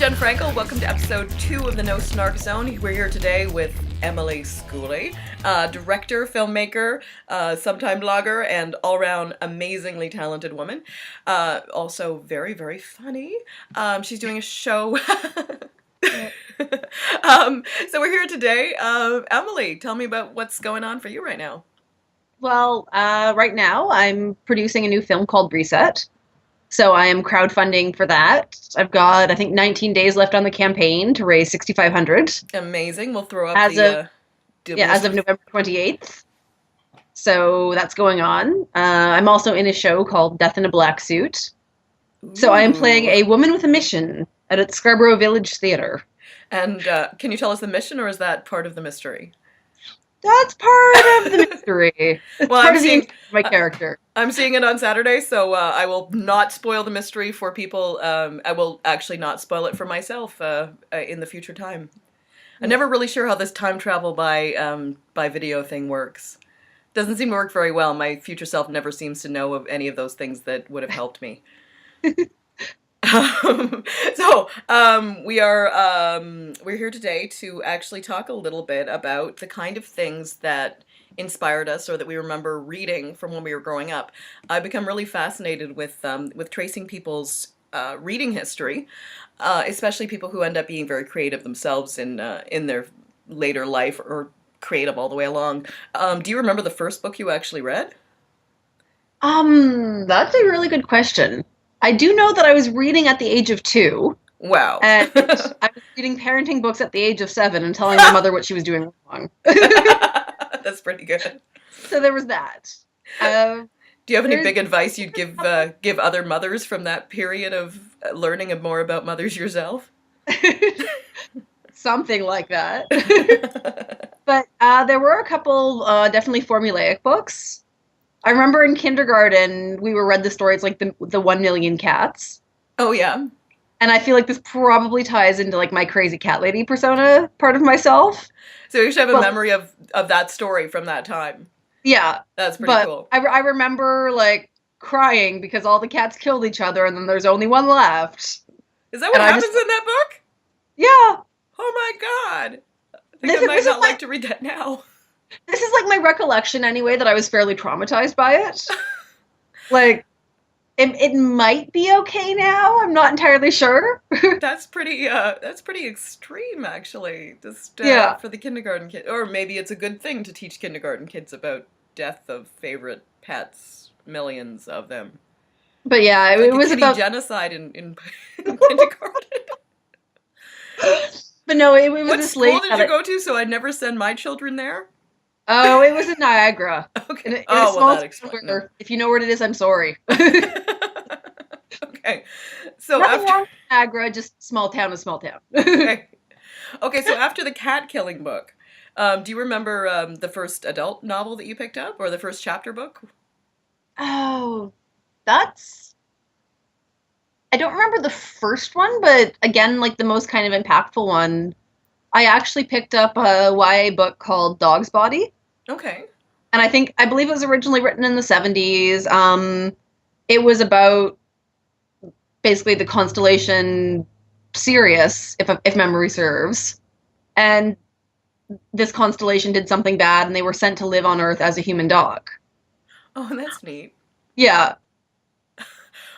Jen Frankel. Welcome to episode 2 of the No Snark Zone. We're here today with EMILY SCHOOLEY, director, filmmaker, sometime blogger, and all-around amazingly talented woman. Also very, very funny. She's doing a show. So we're here today. EMILY, tell me about what's going on for you right now. Well, right now I'm producing a new film called Reset. So I am crowdfunding for that. I've got, I think, 19 days left on the campaign to raise 6,500 Amazing. We'll throw up as of November 28th. So that's going on. I'm also in a show called Death in a Black Suit. So I am playing a woman with a mission at Scarborough Village Theatre. And can you tell us the mission, or is that part of the mystery? That's part of the mystery. It's well, part of my character. I'm seeing it on Saturday, so I will not spoil the mystery for people. I will actually not spoil it for myself in the future time. I'm never really sure how this time travel by video thing works. Doesn't seem to work very well. My future self never seems to know of any of those things that would have helped me. We're here today to actually talk a little bit about the kind of things that inspired us or that we remember reading from when we were growing up. I've become really fascinated with tracing people's reading history, especially people who end up being very creative themselves in their later life or creative all the way along. Do you remember the first book you actually read? That's a really good question. I do know that I was reading at the age of 2. Wow. And I was reading parenting books at the age of 7 and telling my mother what she was doing wrong. That's pretty good. So there was that. Do you have any big advice you'd give other mothers from that period of learning more about mothers yourself? Something like that. But there were a couple definitely formulaic books. I remember in kindergarten we were read the stories like the 1 Million Cats. Oh yeah. And I feel like this probably ties into like my crazy cat lady persona part of myself. So you should have a memory of that story from that time. Yeah. That's pretty cool. I remember like crying because all the cats killed each other and then there's only one left. Is that what happens in that book? Yeah. Oh my god. I think I might not like to read that now. This is like my recollection anyway, that I was fairly traumatized by it. Like, it might be okay now. I'm not entirely sure. That's pretty extreme, actually. Just for the kindergarten kid, or maybe it's a good thing to teach kindergarten kids about death of favorite pets, millions of them. But yeah, it was about genocide in kindergarten. But no, it was this lady. What school did you go to? So I'd never send my children there. Oh, it was in Niagara. Okay. In a small town. If you know where it is, I'm sorry. Okay. So nothing wrong with Niagara, just small town is small town. Okay. Okay, so after the cat killing book, do you remember the first adult novel that you picked up, or the first chapter book? Oh, I don't remember the first one, but again, like the most kind of impactful one, I actually picked up a YA book called Dog's Body. Okay. And I believe it was originally written in the 70s. It was about basically the constellation Sirius, if memory serves. And this constellation did something bad, and they were sent to live on Earth as a human dog. Oh, that's neat. Yeah.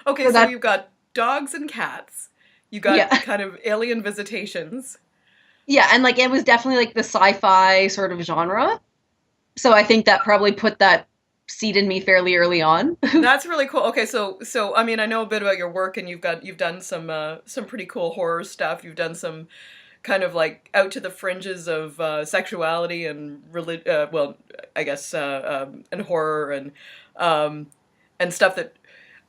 Okay, so you've got dogs and cats. You got kind of alien visitations. Yeah, and like it was definitely like the sci-fi sort of genre. So I think that probably put that seed in me fairly early on. That's really cool. Okay, so I mean, I know a bit about your work, and you've done some pretty cool horror stuff. You've done some kind of like out to the fringes of sexuality and and horror and stuff that,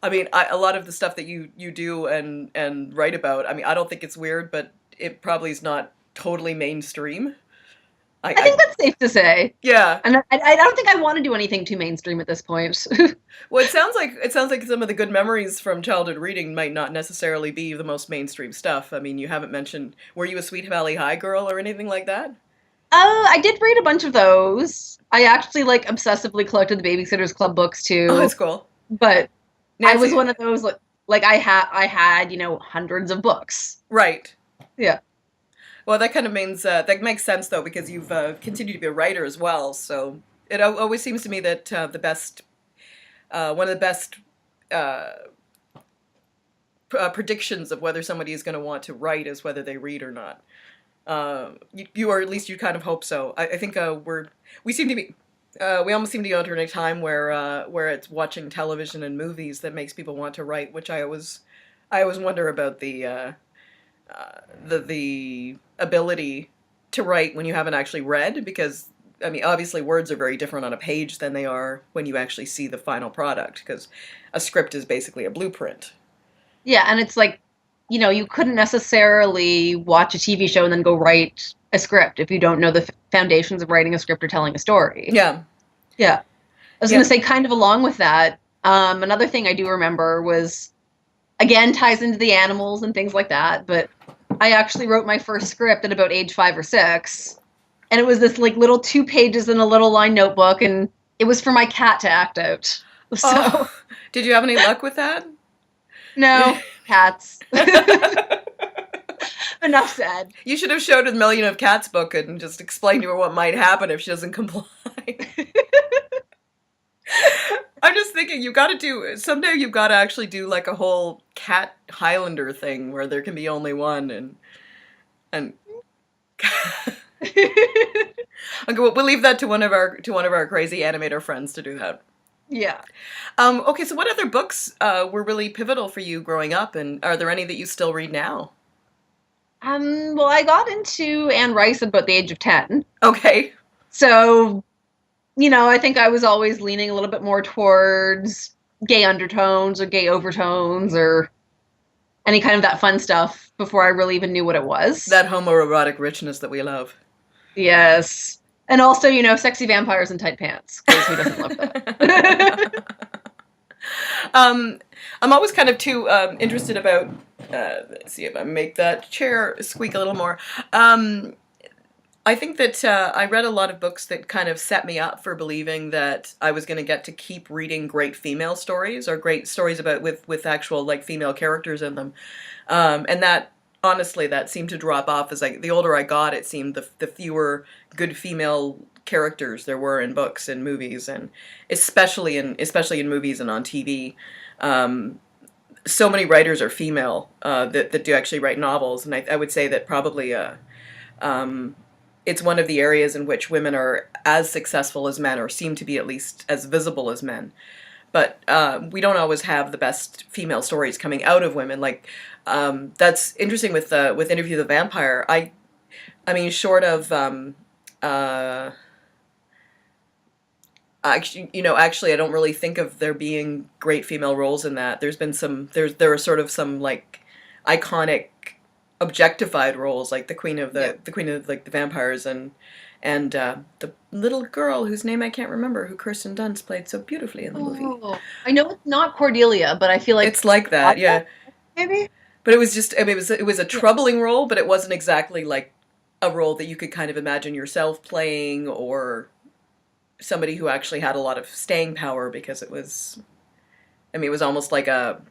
I mean, a lot of the stuff that you do and write about. I mean, I don't think it's weird, but it probably is not totally mainstream. I think that's safe to say. Yeah. And I don't think I want to do anything too mainstream at this point. Well, it sounds like some of the good memories from childhood reading might not necessarily be the most mainstream stuff. I mean, you haven't mentioned, were you a Sweet Valley High girl or anything like that? I did read a bunch of those. I actually like obsessively collected the Babysitter's Club books too. Oh, that's cool. But Nancy, I was one of those like I had, hundreds of books. Right. Yeah. Well, that kind of means that makes sense though, because you've continued to be a writer as well. So it always seems to me that the best, one of the best uh, predictions of whether somebody is going to want to write is whether they read or not. You or at least you kind of hope so. I think we seem to be we almost seem to be entering a time where it's watching television and movies that makes people want to write, which I always wonder about the ability to write when you haven't actually read, because I mean obviously words are very different on a page than they are when you actually see the final product, because a script is basically a blueprint. Yeah, and it's like, you couldn't necessarily watch a TV show and then go write a script if you don't know the foundations of writing a script or telling a story. Yeah, Yeah. I was going yeah. to say, kind of along with that, another thing I do remember was, again, ties into the animals and things like that, but I actually wrote my first script at about age 5 or 6. And it was this like little 2 pages in a little line notebook, and it was for my cat to act out. So, Oh, did you have any luck with that? no, cats. Enough said. You should have showed her the Million of Cats book and just explained to her what might happen if she doesn't comply. I'm just thinking you got to do someday. You've got to actually do like a whole cat Highlander thing where there can be only one, and okay, we'll leave that to one of our crazy animator friends to do that. Yeah. Okay, so what other books were really pivotal for you growing up, and are there any that you still read now? Well, I got into Anne Rice about the age of 10. Okay. So, I think I was always leaning a little bit more towards gay undertones or gay overtones or any kind of that fun stuff before I really even knew what it was. That homoerotic richness that we love. Yes. And also, sexy vampires in tight pants, because who doesn't love that? um, I'm always kind of too interested about. Let's see if I make that chair squeak a little more. I think that I read a lot of books that kind of set me up for believing that I was going to get to keep reading great female stories or great stories about with actual like female characters in them, and that honestly that seemed to drop off as the older I got. It seemed the fewer good female characters there were in books and movies, and especially in movies and on TV. So many writers are female that do actually write novels, and I would say that probably it's one of the areas in which women are as successful as men, or seem to be at least as visible as men. But we don't always have the best female stories coming out of women. Like that's interesting with Interview the Vampire. I mean, short of actually, I don't really think of there being great female roles in that. There's been there are sort of some like iconic objectified roles, like the queen of like the vampires, and the little girl whose name I can't remember, who Kirsten Dunst played so beautifully in the movie. Oh, I know it's not Cordelia, but I feel like It's like that, yeah. maybe. But it was just, I mean, it was a troubling role, but it wasn't exactly like a role that you could kind of imagine yourself playing, or somebody who actually had a lot of staying power, because it was, I mean, it was almost like a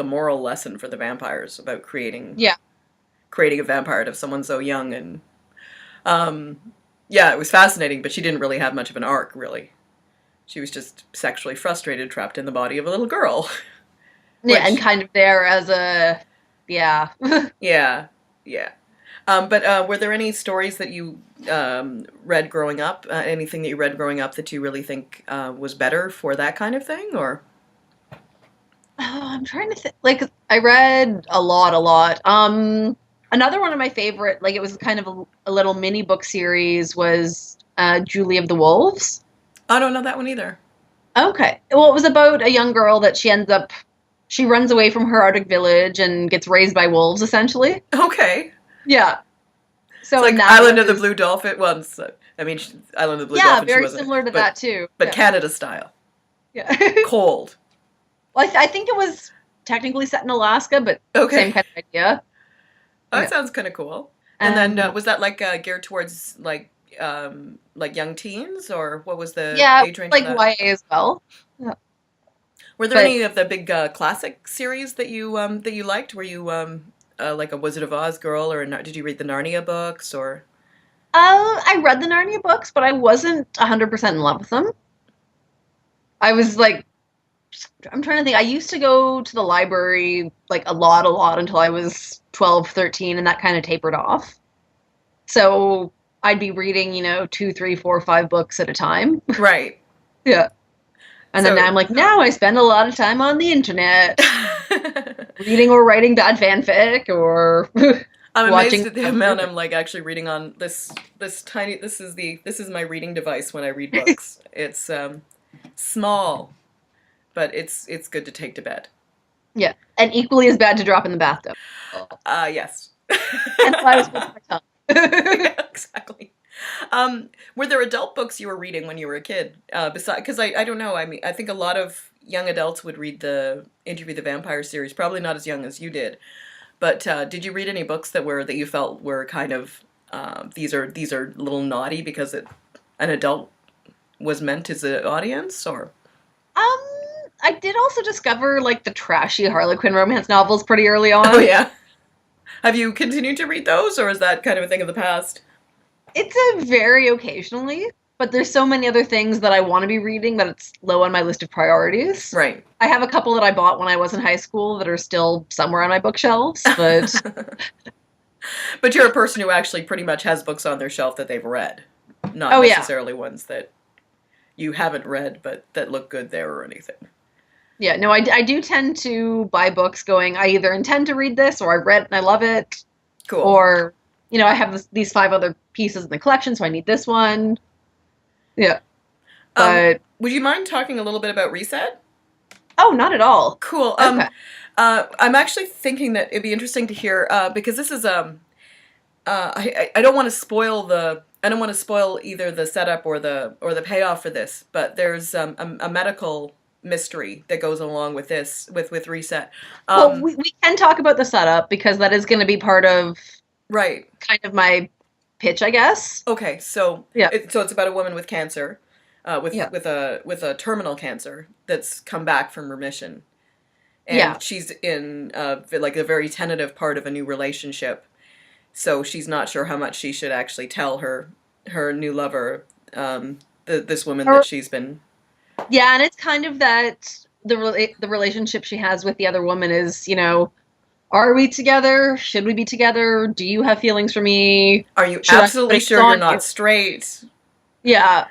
moral lesson for the vampires about Yeah. creating a vampire out of someone so young. And yeah, it was fascinating, but she didn't really have much of an arc, really. She was just sexually frustrated, trapped in the body of a little girl. Yeah, and Which, kind of there as a, yeah. yeah, yeah. But were there any stories that you read growing up? Anything that you read growing up that you really think was better for that kind of thing, or? Oh, I'm trying to think. Like, I read a lot. Another one of my favorite, like, it was kind of a little mini book series, was Julie of the Wolves. I don't know that one either. Okay. Well, it was about a young girl that she runs away from her Arctic village and gets raised by wolves, essentially. Okay. Yeah. It's So like in that Island of the was, Blue Dolphin. Well, I mean, Island of the Blue yeah, Dolphin. She very wasn't, similar to that too. but Yeah. Canada style, Yeah. cold. Well, I think it was technically set in Alaska, but Okay, same kind of idea. oh, that Yeah. sounds kind of cool. And then Um, was that like geared towards like young teens, or what was the yeah, age range for like that? YA as well. Yeah. Were there But any of the big classic series that you liked? Were you like a Wizard of Oz girl, or did you read the Narnia books, or? I read the Narnia books, but I wasn't 100% in love with them. I was like, I'm trying to think. I used to go to the library like a lot until I was 12, 13, and that kind of tapered off. So I'd be reading, two, three, four, five books at a time. Right. Yeah. And then now So, I'm like, now I spend a lot of time on the internet reading or writing bad fanfic or I'm amazed watching. at the amount I'm like actually reading on this tiny. This is my reading device when I read books. It's small, but it's good to take to bed. Yeah. And equally as bad to drop in the bathtub. Yes. Hence why I was holding my tongue. Yeah, exactly. Were there adult books you were reading when you were a kid? Besides, because I don't know. I mean, I think a lot of young adults would read the Interview the Vampire series. Probably not as young as you did. But did you read any books that you felt were kind of these are a little naughty because an adult was meant as an audience, or? Um, I did also discover like the trashy Harlequin romance novels pretty early Oh on. yeah. Have you continued to read those, or is that kind of a thing of the past? It's a very occasionally, but there's so many other things that I want to be reading that it's low on my list of priorities. Right. I have a couple that I bought when I was in high school that are still somewhere on my bookshelves, but But you're a person who actually pretty much has books on their shelf that they've read, not oh yeah. necessarily ones that you haven't read but that look good there or anything. Yeah, no, I do tend to buy books going, I either intend to read this or I read it and I love it, Cool. or, I have these five other pieces in the collection, so I need this one. Yeah, but, Would you mind talking a little bit about Reset? oh, not at all. Cool. Okay. I'm actually thinking that it'd be interesting to hear because this is I don't want to spoil I don't want to spoil either the setup or the payoff for this, but there's a medical mystery that goes along with this with Reset. Well, we can talk about the setup because that is going to be part of Right. kind of my pitch, I guess. Okay, so Yeah. it's about a woman with cancer, with Yeah. with a terminal cancer that's come back from remission, Yeah. and she's in like a very tentative part of a new relationship, so she's not sure how much she should actually tell her new lover, this woman Or, that she's been. yeah, and it's kind of that the relationship she has with the other woman is, are we together? Should we be together? Do you have feelings for me? Are you Should I absolutely put it sure you're on you? not straight? Yeah.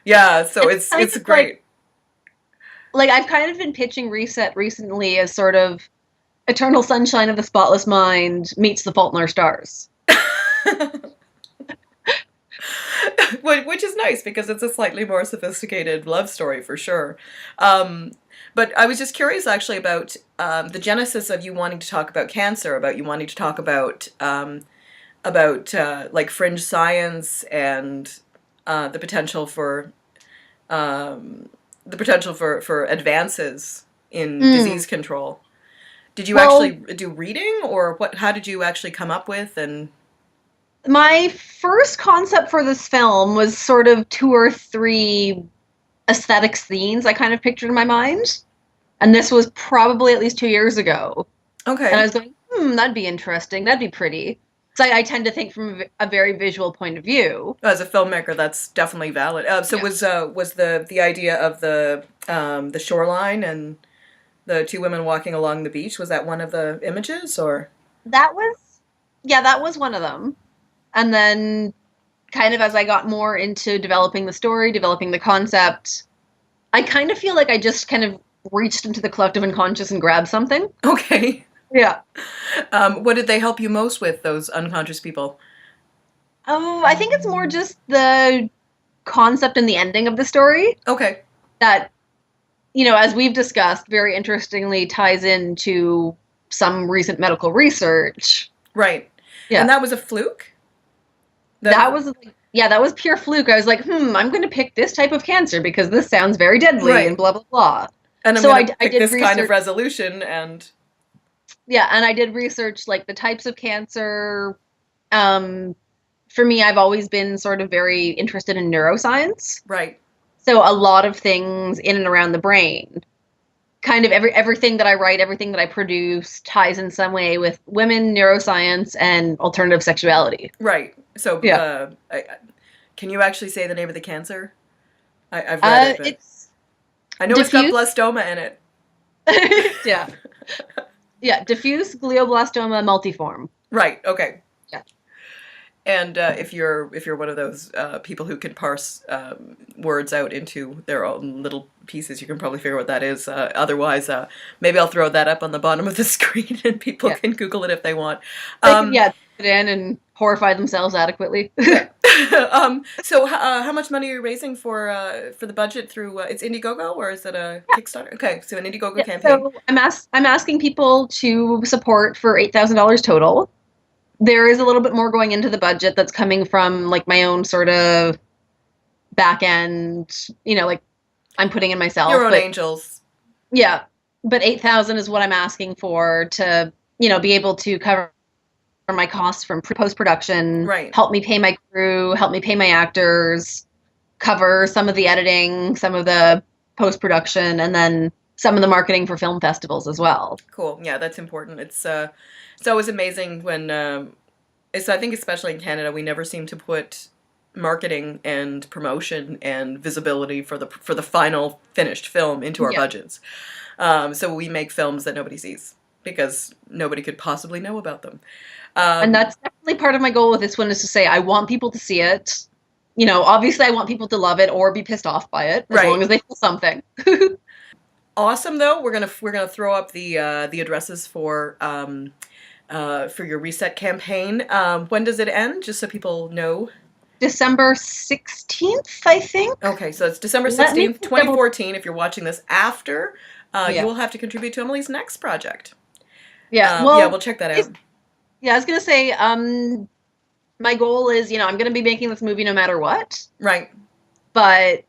Yeah, so And it's kind it's of like great. I've kind of been pitching Reset recently as sort of Eternal Sunshine of the Spotless Mind meets The Fault in Our Stars. Which is nice because it's a slightly more sophisticated love story for sure. Um, but I was just curious actually about the genesis of you wanting to talk about cancer, about you wanting to talk about like fringe science and the potential for for advances in Mm. disease control. Did you actually Well, do reading, or what? How did you actually come up with and? my first concept for this film was sort of two or three aesthetic scenes I kind of pictured in my mind. And this was probably at least 2 years ago. And I Okay. was going, that'd be interesting. That'd be pretty. So I tend to think from a very visual point of view. As a filmmaker, that's definitely valid. So Yeah. was the idea of the shoreline and the two women walking along the beach, was that one of the images, or? That was, yeah, that was one of them. And then kind of as I got more into developing the story, developing the concept, I kind of feel like I just kind of reached into the collective unconscious and grabbed something. Okay. Yeah. What did they help you most with, those unconscious people? I think it's more just the concept and the ending of the story Okay. that, as we've discussed, very interestingly ties into some recent medical research. Right. And Yeah. that was a fluke? That That was, yeah, that was pure fluke. I was like, I'm going to pick this type of cancer because this sounds very deadly and right. blah, blah, blah. And I'm So gonna I pick did this kind of research. resolution and Yeah, and I did research like the types of cancer. Um, for me, I've always been sort of very interested in neuroscience. right. So a lot of things in and around the brain. kind of everything that I write, everything that I produce ties in some way with women, neuroscience, and alternative sexuality. Right. So, Yeah. can you actually say the name of the cancer? I've read it, but It's I know it's got diffuse. blastoma in it. Yeah. Yeah. Diffuse glioblastoma multiforme. Right. Okay. Yeah. And if you're one of those people who can parse words out into their own little pieces, you can probably figure what that is. Otherwise, maybe I'll throw that up on the bottom of the screen, and people Yeah. can Google it if they want. They can, yeah, put it in and horrify themselves adequately. Yeah. So, how much money are you raising for the budget through? It's Indiegogo, or is it a Kickstarter? Okay, so an Indiegogo Yeah, campaign. so I'm asking people to support for $8,000 total. There is a little bit more going into the budget that's coming from like my own sort of back end, like I'm putting in myself. Your own But angels. yeah, but 8,000 is what I'm asking for to, be able to cover my costs from post production, Right. help me pay my crew, help me pay my actors, cover some of the editing, some of the post production, and then some of the marketing for film festivals as well. Cool. Yeah, that's important. It's always amazing when I think especially in Canada, we never seem to put marketing and promotion and visibility for the final finished film into our Yeah. budgets. So we make films that nobody sees because nobody could possibly know about them. And that's definitely part of my goal with this one, is to say I want people to see it. Obviously I want people to love it or be pissed off by it, as Right. long as they feel something. Awesome, though. We're gonna throw up the addresses for your reset campaign. When does it end? Just so people know. December 16th, I think. Okay, so it's December Let me 16th, 2014. If you're watching this after, Yeah. you will have to contribute to Emily's next project. Yeah, Yeah, we'll check that out. Yeah, I was gonna say, my goal is, I'm gonna be making this movie no matter what. Right. But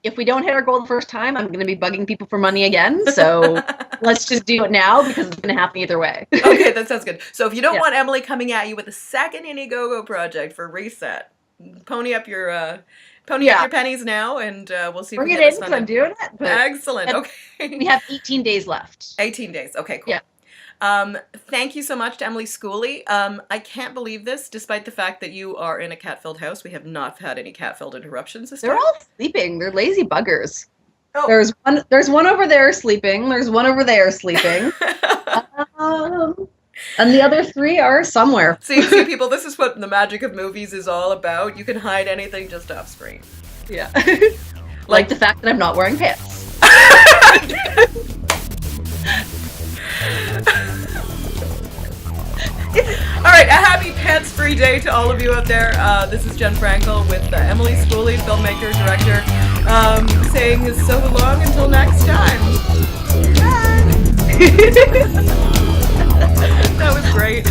if we don't hit our goal the first time, I'm gonna be bugging people for money again. So let's just do it now, because it's gonna happen either way. Okay, that sounds good. So if you don't Yeah. want Emily coming at you with a second Indiegogo project for Reset, pony up your pennies now, and we'll see if Bring we it get in, this because I'm funded. doing it. But Excellent. Okay. we have 18 days left. 18 days. Okay, cool. Yeah. Thank you so much to EMILY SCHOOLEY. I can't believe this, despite the fact that you are in a cat-filled house. We have not had any cat-filled interruptions this They're time. all sleeping. They're lazy buggers. Oh. There's one over there sleeping. There's one over there sleeping. And the other three are somewhere. See, people, this is what the magic of movies is all about. You can hide anything just off screen. Yeah. Like the fact that I'm not wearing pants. All right, a happy pants-free day to all of you out there. This is Jen Frankel with EMILY SCHOOLEY, filmmaker, director, saying so long until next time. Bye. That was great.